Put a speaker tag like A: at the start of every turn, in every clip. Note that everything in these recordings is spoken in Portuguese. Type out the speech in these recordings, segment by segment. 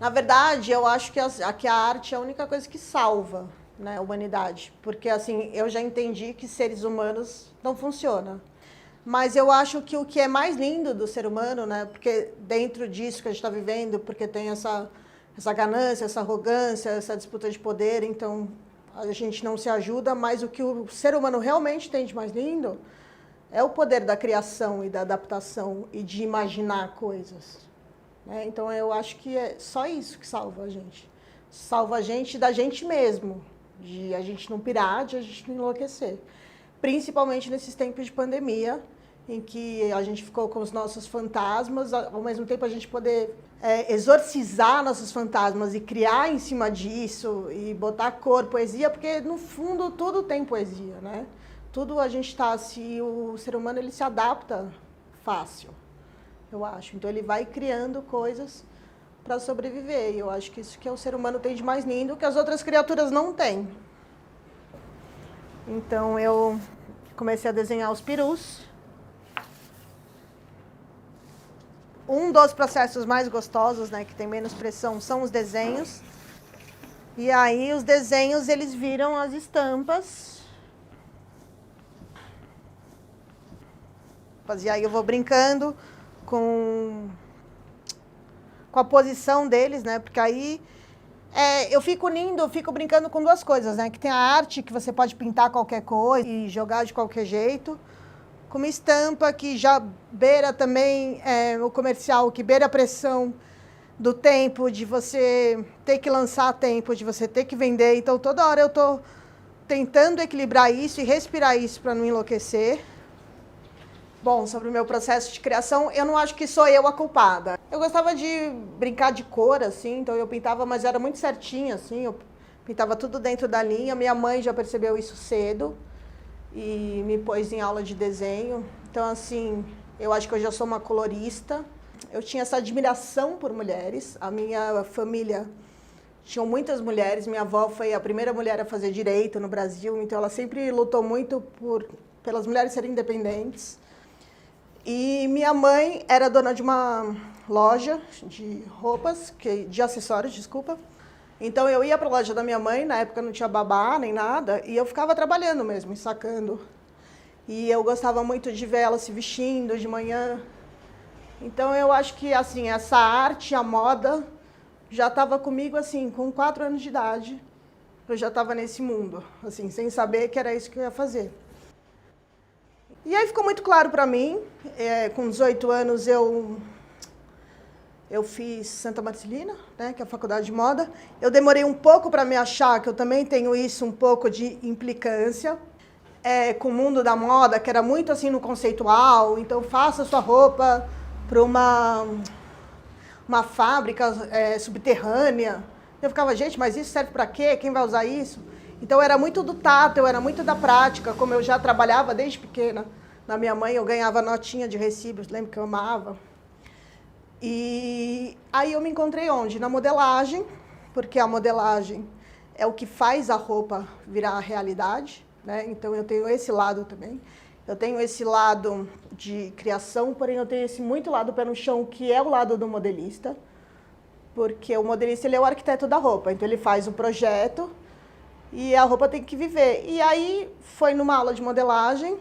A: Na verdade, eu acho que a arte é a única coisa que salva, né, a humanidade. Porque, assim, eu já entendi que seres humanos não funcionam. Mas eu acho que o que é mais lindo do ser humano, né, porque dentro disso que a gente está vivendo, porque tem essa ganância, essa arrogância, essa disputa de poder, então a gente não se ajuda, mas o que o ser humano realmente tem de mais lindo é o poder da criação e da adaptação e de imaginar coisas. Né? Então eu acho que é só isso que salva a gente. Salva a gente da gente mesmo, de a gente não pirar, de a gente não enlouquecer. Principalmente nesses tempos de pandemia, em que a gente ficou com os nossos fantasmas, ao mesmo tempo a gente poder exorcizar nossos fantasmas e criar em cima disso, e botar cor, poesia, porque no fundo tudo tem poesia, né? Tudo a gente está, se o ser humano ele se adapta fácil, eu acho. Então ele vai criando coisas para sobreviver, e eu acho que isso que o ser humano tem de mais lindo, que as outras criaturas não têm. Então eu comecei a desenhar os perus. Um dos processos mais gostosos, né, que tem menos pressão, são os desenhos. E aí os desenhos, eles viram as estampas. E aí eu vou brincando com a posição deles, né, porque aí eu fico unindo, eu fico brincando com duas coisas, né, que tem a arte, que você pode pintar qualquer coisa e jogar de qualquer jeito, com uma estampa que já beira também o comercial, que beira a pressão do tempo, de você ter que lançar a tempo, de você ter que vender. Então, toda hora eu estou tentando equilibrar isso e respirar isso para não enlouquecer. Bom, sobre o meu processo de criação, eu não acho que sou eu a culpada. Eu gostava de brincar de cor, assim, então eu pintava, mas era muito certinho, assim, eu pintava tudo dentro da linha. Minha mãe já percebeu isso cedo e me pôs em aula de desenho. Então, assim, eu acho que eu já sou uma colorista. Eu tinha essa admiração por mulheres. A minha família tinha muitas mulheres. Minha avó foi a primeira mulher a fazer direito no Brasil, então ela sempre lutou muito pelas mulheres serem independentes. E minha mãe era dona de uma loja de roupas, de acessórios, desculpa. Então eu ia para a loja da minha mãe, na época não tinha babá nem nada, e eu ficava trabalhando mesmo, ensacando. E eu gostava muito de ver ela se vestindo de manhã. Então eu acho que assim, essa arte, a moda, já estava comigo assim, com 4 anos de idade. Eu já estava nesse mundo, assim, sem saber que era isso que eu ia fazer. E aí ficou muito claro para mim, com 18 anos eu fiz Santa Marcelina, né, que é a faculdade de moda. Eu demorei um pouco para me achar, que eu também tenho isso, um pouco de implicância com o mundo da moda, que era muito assim no conceitual. Então faça sua roupa para uma fábrica subterrânea. Eu ficava, gente, mas isso serve para quê? Quem vai usar isso? Então era muito do tato, eu era muito da prática, como eu já trabalhava desde pequena. Na minha mãe eu ganhava notinha de recibos, lembro que eu amava. E aí eu me encontrei onde? Na modelagem, porque a modelagem é o que faz a roupa virar realidade, né? Então eu tenho esse lado também. Eu tenho esse lado de criação, porém eu tenho esse muito lado pé no chão, que é o lado do modelista, porque o modelista ele é o arquiteto da roupa, então ele faz o projeto e a roupa tem que viver. E aí foi numa aula de modelagem,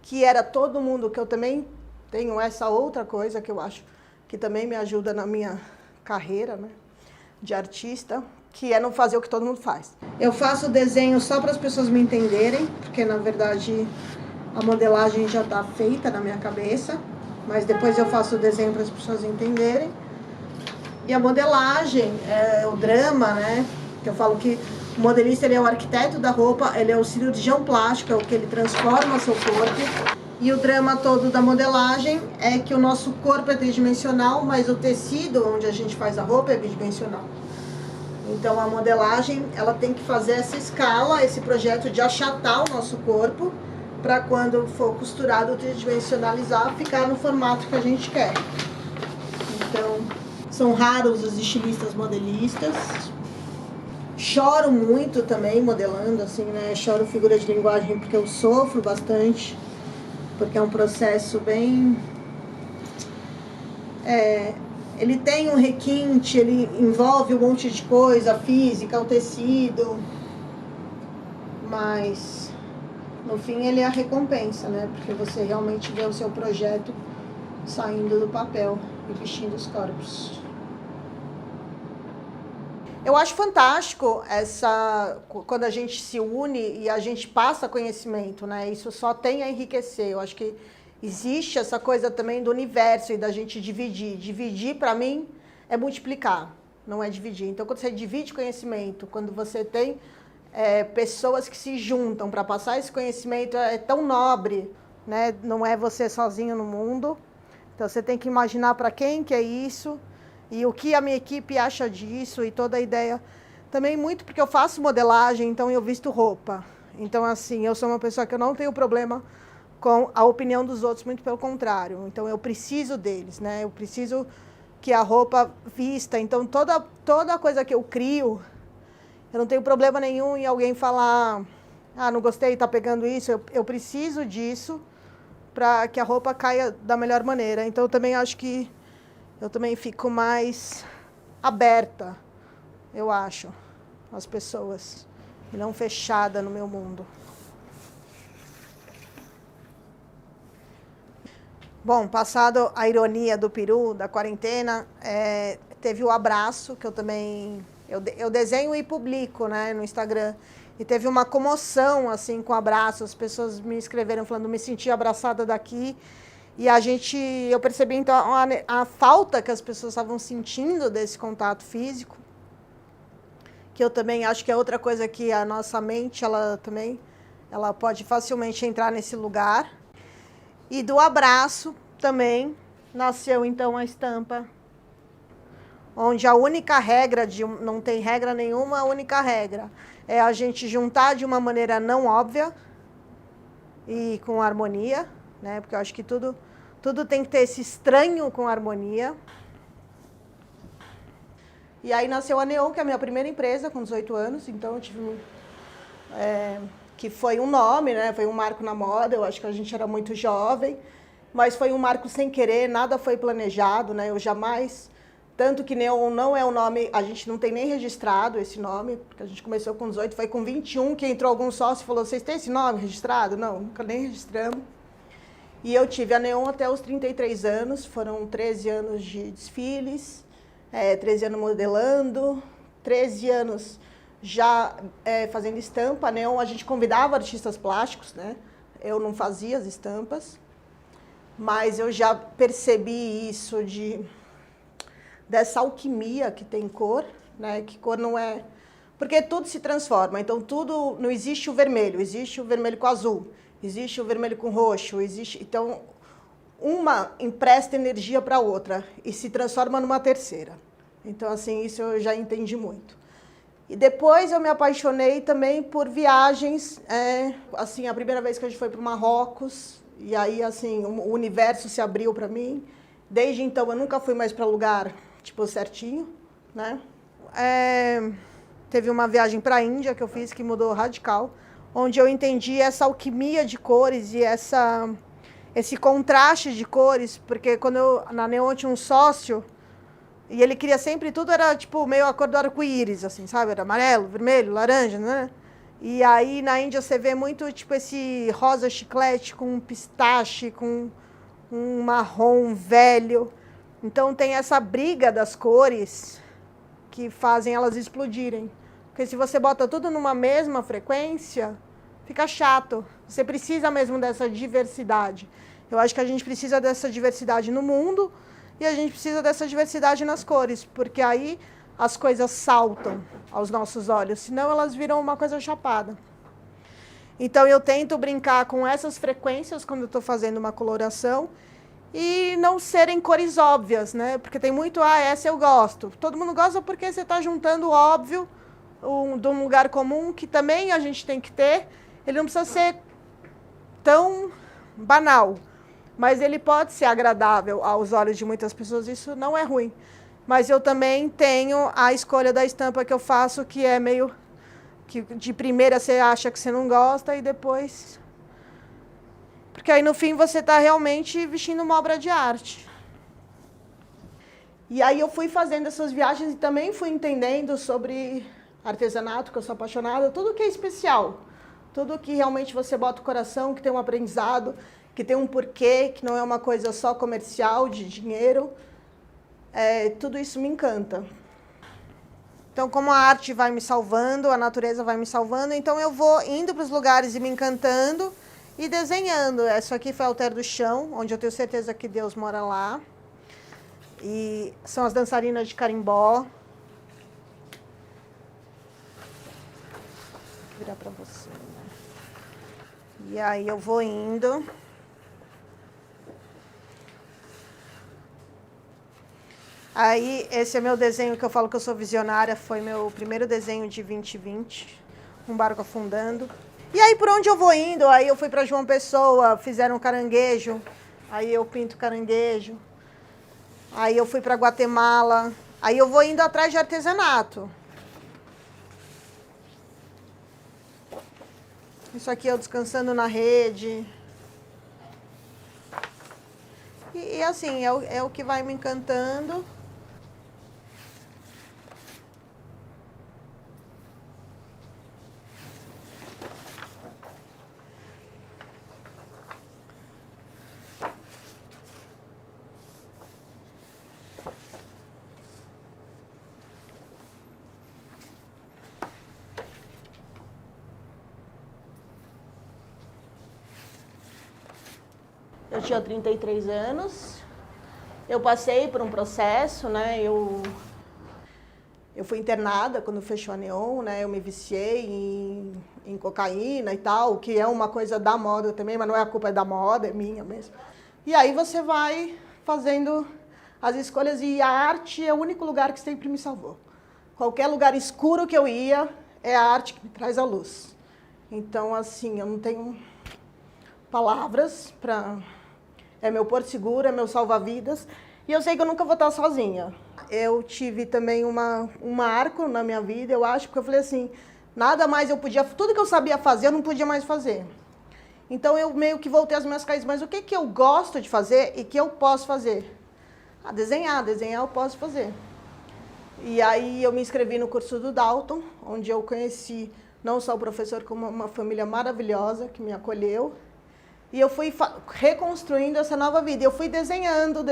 A: que era todo mundo, que eu também tenho essa outra coisa que eu acho que também me ajuda na minha carreira, né, de artista, que é não fazer o que todo mundo faz. Eu faço desenho só para as pessoas me entenderem, porque na verdade a modelagem já está feita na minha cabeça, mas depois eu faço o desenho para as pessoas entenderem. E a modelagem é o drama, né, que eu falo que o modelista ele é o arquiteto da roupa, ele é o cirurgião plástico, é o que ele transforma seu corpo. E o drama todo da modelagem é que o nosso corpo é tridimensional, mas o tecido onde a gente faz a roupa é bidimensional. Então a modelagem ela tem que fazer essa escala, esse projeto de achatar o nosso corpo, para quando for costurado, tridimensionalizar, ficar no formato que a gente quer. Então, são raros os estilistas modelistas. Choro muito também modelando, assim, né? Choro figura de linguagem porque eu sofro bastante, porque é um processo bem... ele tem um requinte, ele envolve um monte de coisa, a física, o tecido, mas no fim ele é a recompensa, né? Porque você realmente vê o seu projeto saindo do papel e vestindo os corpos. Eu acho fantástico quando a gente se une e a gente passa conhecimento, né? Isso só tem a enriquecer. Eu acho que existe essa coisa também do universo e da gente dividir. Dividir, para mim, é multiplicar, não é dividir. Então, quando você divide conhecimento, quando você tem pessoas que se juntam para passar esse conhecimento, é tão nobre, né? Não é você sozinho no mundo. Então, você tem que imaginar para quem que é isso e o que a minha equipe acha disso e toda a ideia. Também muito porque eu faço modelagem, então eu visto roupa. Então, assim, eu sou uma pessoa que eu não tenho problema com a opinião dos outros, muito pelo contrário. Então, eu preciso deles, né? Eu preciso que a roupa vista. Então, toda coisa que eu crio, eu não tenho problema nenhum em alguém falar, não gostei, tá pegando isso. Eu preciso disso para que a roupa caia da melhor maneira. Então, eu também acho que eu também fico mais aberta, eu acho, às pessoas, e não fechada no meu mundo. Bom, passado a ironia do peru, da quarentena, teve o abraço, que eu também... Eu desenho e publico, né, no Instagram. E teve uma comoção, assim, com o abraço. As pessoas me escreveram falando, me senti abraçada daqui. E eu percebi, então, a falta que as pessoas estavam sentindo desse contato físico. Que eu também acho que é outra coisa que a nossa mente, ela pode facilmente entrar nesse lugar. E do abraço também nasceu, então, a estampa, onde a única regra, não tem regra nenhuma, a única regra é a gente juntar de uma maneira não óbvia e com harmonia, né? Porque eu acho que tudo tem que ter esse estranho com harmonia. E aí nasceu a Neon, que é a minha primeira empresa, com 18 anos, então eu tive que foi um nome, né? Foi um marco na moda, eu acho que a gente era muito jovem, mas foi um marco sem querer, nada foi planejado, né? Eu jamais, tanto que Neon não é um nome, a gente não tem nem registrado esse nome, porque a gente começou com 18, foi com 21 que entrou algum sócio e falou, vocês têm esse nome registrado? Não, nunca nem registramos. E eu tive a Neon até os 33 anos, foram 13 anos de desfiles, 13 anos modelando, 13 anos já fazendo estampa. A Neon, a gente convidava artistas plásticos, né? Eu não fazia as estampas, mas eu já percebi isso dessa alquimia que tem cor, né? Que cor não é... Porque tudo se transforma, então tudo... Não existe o vermelho, existe o vermelho com azul, existe o vermelho com roxo, existe... Então, uma empresta energia para a outra e se transforma numa terceira. Então, assim, isso eu já entendi muito. E depois eu me apaixonei também por viagens, assim, a primeira vez que a gente foi para o Marrocos, e aí, assim, o universo se abriu para mim. Desde então, eu nunca fui mais para lugar, tipo, certinho, né? Teve uma viagem para a Índia que eu fiz que mudou radical, onde eu entendi essa alquimia de cores e esse contraste de cores, porque quando na Neon tinha um sócio, e ele queria sempre, tudo era tipo meio a cor do arco-íris, assim, sabe? Era amarelo, vermelho, laranja, né? E aí na Índia você vê muito tipo esse rosa chiclete com pistache, com um marrom velho. Então tem essa briga das cores que fazem elas explodirem. Porque se você bota tudo numa mesma frequência, fica chato. Você precisa mesmo dessa diversidade. Eu acho que a gente precisa dessa diversidade no mundo e a gente precisa dessa diversidade nas cores, porque aí as coisas saltam aos nossos olhos, senão elas viram uma coisa chapada. Então eu tento brincar com essas frequências quando eu estou fazendo uma coloração e não serem cores óbvias, né? Porque tem muito, essa eu gosto. Todo mundo gosta porque você está juntando o óbvio de um lugar comum que também a gente tem que ter. Ele não precisa ser tão banal, mas ele pode ser agradável aos olhos de muitas pessoas, isso não é ruim. Mas eu também tenho a escolha da estampa que eu faço, que é meio... que de primeira você acha que você não gosta e depois... Porque aí no fim você está realmente vestindo uma obra de arte. E aí eu fui fazendo essas viagens e também fui entendendo sobre artesanato, que eu sou apaixonada, tudo que é especial. Tudo que realmente você bota o coração, que tem um aprendizado, que tem um porquê, que não é uma coisa só comercial, de dinheiro. Tudo isso me encanta. Então, como a arte vai me salvando, a natureza vai me salvando, então eu vou indo para os lugares e me encantando e desenhando. Isso aqui foi o altar do chão, onde eu tenho certeza que Deus mora lá. E são as dançarinas de carimbó. Vou virar para você, né? E aí eu vou indo. Aí, esse é meu desenho que eu falo que eu sou visionária, foi meu primeiro desenho de 2020, um barco afundando. E aí, por onde eu vou indo? Aí eu fui para João Pessoa, fizeram caranguejo, aí eu pinto caranguejo. Aí eu fui para Guatemala, aí eu vou indo atrás de artesanato. Isso aqui eu descansando na rede. E assim, é o que vai me encantando. Eu tinha 33 anos, eu passei por um processo, né? Eu fui internada quando fechou a Neon, né? Eu me viciei em cocaína e tal, que é uma coisa da moda também, mas não é a culpa da moda, é minha mesmo. E aí você vai fazendo as escolhas e a arte é o único lugar que sempre me salvou. Qualquer lugar escuro que eu ia, é a arte que me traz a luz. Então, assim, eu não tenho palavras para... É meu porto seguro, é meu salva-vidas. E eu sei que eu nunca vou estar sozinha. Eu tive também um marco na minha vida, eu acho, porque eu falei assim, nada mais eu podia... Tudo que eu sabia fazer, eu não podia mais fazer. Então, eu meio que voltei às minhas raízes. Mas o que eu gosto de fazer e que eu posso fazer? Desenhar eu posso fazer. E aí, eu me inscrevi no curso do Dalton, onde eu conheci não só o professor, como uma família maravilhosa que me acolheu. E eu fui reconstruindo essa nova vida. Eu fui desenhando.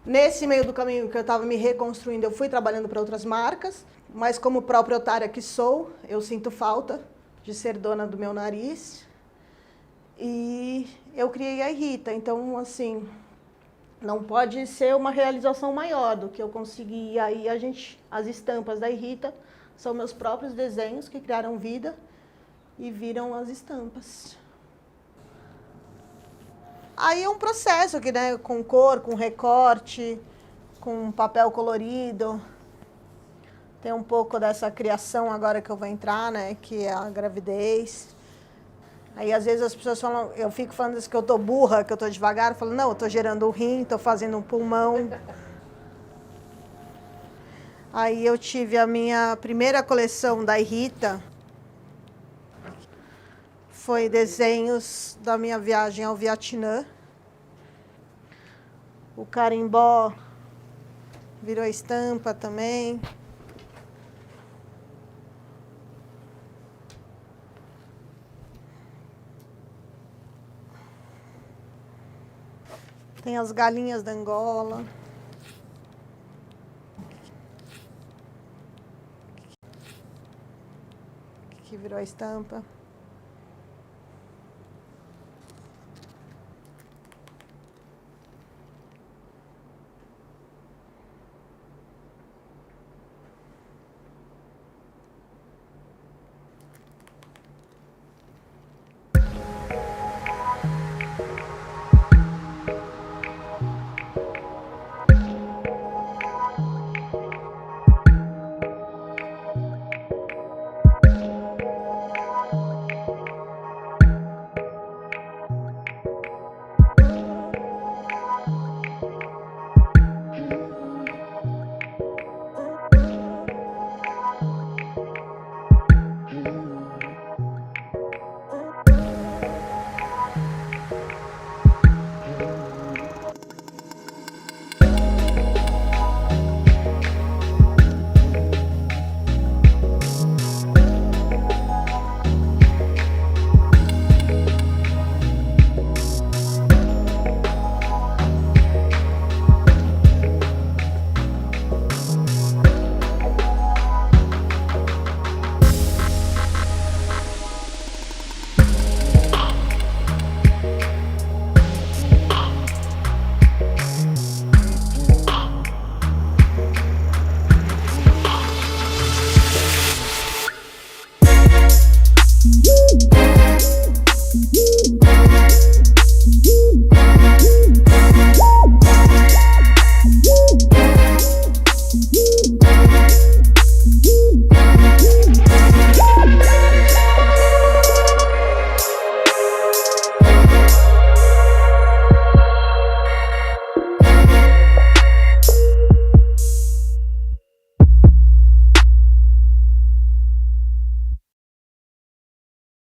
A: Nesse meio do caminho que eu estava me reconstruindo, eu fui trabalhando para outras marcas. Mas como proprietária que sou, eu sinto falta de ser dona do meu nariz. E eu criei a Rita. Então, assim, não pode ser uma realização maior do que eu consegui. E aí, as estampas da Rita são meus próprios desenhos que criaram vida. E viram as estampas. Aí é um processo aqui, né? Com cor, com recorte, com papel colorido. Tem um pouco dessa criação agora que eu vou entrar, né? Que é a gravidez. Aí às vezes as pessoas falam, eu fico falando isso que eu tô burra, que eu tô devagar. Eu falo, não, eu tô gerando um rim, tô fazendo um pulmão. Aí eu tive a minha primeira coleção da Rita. Foi desenhos da minha viagem ao Vietnã. O carimbó virou estampa também. Tem as galinhas da Angola. Que virou a estampa.